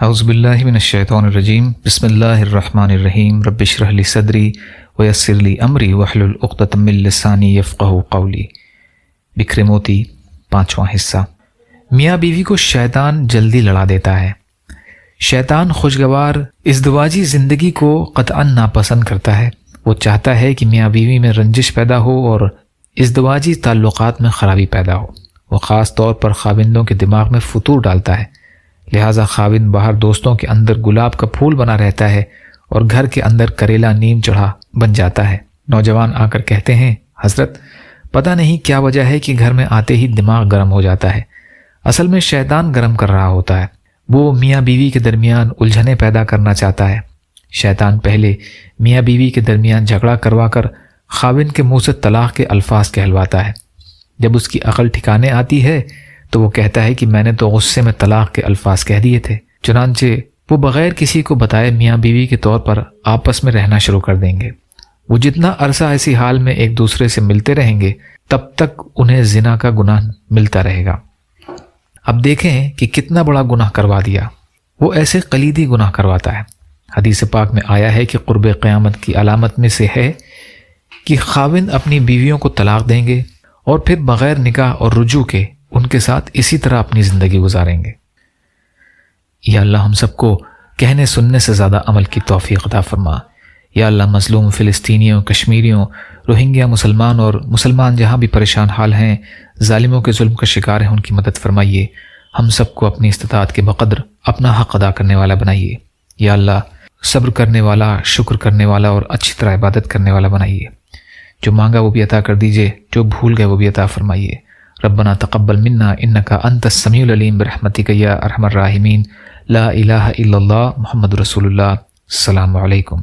اعوذ باللہ من الشیطان الرجیم بسم اللہ الرحمن الرحیم رب اشرح لی صدری ویسر لی امری واحلل عقدۃ من لسانی یفقہوا قولی۔ بکھرے موتی، 5واں حصہ۔ میاں بیوی کو شیطان جلدی لڑا دیتا ہے۔ شیطان خوشگوار ازدواجی زندگی کو قطعاً ناپسند کرتا ہے۔ وہ چاہتا ہے کہ میاں بیوی میں رنجش پیدا ہو اور ازدواجی تعلقات میں خرابی پیدا ہو۔ وہ خاص طور پر خاوندوں کے دماغ میں فتور ڈالتا ہے، لہٰذا خاوند باہر دوستوں کے اندر گلاب کا پھول بنا رہتا ہے اور گھر کے اندر کریلا نیم چڑھا بن جاتا ہے۔ نوجوان آ کر کہتے ہیں، حضرت پتہ نہیں کیا وجہ ہے کہ گھر میں آتے ہی دماغ گرم ہو جاتا ہے۔ اصل میں شیطان گرم کر رہا ہوتا ہے۔ وہ میاں بیوی کے درمیان الجھنیں پیدا کرنا چاہتا ہے۔ شیطان پہلے میاں بیوی کے درمیان جھگڑا کروا کر خاوند کے منہ سے طلاق کے الفاظ کہلواتا ہے۔ جب اس کی عقل ٹھکانے آتی ہے تو وہ کہتا ہے کہ میں نے تو غصے میں طلاق کے الفاظ کہہ دیے تھے۔ چنانچہ وہ بغیر کسی کو بتائے میاں بیوی کے طور پر آپس میں رہنا شروع کر دیں گے۔ وہ جتنا عرصہ ایسی حال میں ایک دوسرے سے ملتے رہیں گے تب تک انہیں زنا کا گناہ ملتا رہے گا۔ اب دیکھیں کہ کتنا بڑا گناہ کروا دیا۔ وہ ایسے کلیدی گناہ کرواتا ہے۔ حدیث پاک میں آیا ہے کہ قرب قیامت کی علامت میں سے ہے کہ خاوند اپنی بیویوں کو طلاق دیں گے اور پھر بغیر نکاح اور رجوع کے ان کے ساتھ اسی طرح اپنی زندگی گزاریں گے۔ یا اللہ ہم سب کو کہنے سننے سے زیادہ عمل کی توفیق عطا فرما۔ یا اللہ مظلوم فلسطینیوں، کشمیریوں، روہنگیا مسلمان جہاں بھی پریشان حال ہیں، ظالموں کے ظلم کا شکار ہیں، ان کی مدد فرمائیے۔ ہم سب کو اپنی استطاعت کے بقدر اپنا حق ادا کرنے والا بنائیے۔ یا اللہ صبر کرنے والا، شکر کرنے والا اور اچھی طرح عبادت کرنے والا بنائیے۔ جو مانگا وہ بھی عطا کر دیجیے، جو بھول گئے وہ بھی عطا فرمائیے۔ ربنا تقبل منا انک انت السمیع العلیم برحمتک یا ارحم الراحمین۔ لا الہ الا اللہ محمد رسول اللہ۔ السلام علیکم۔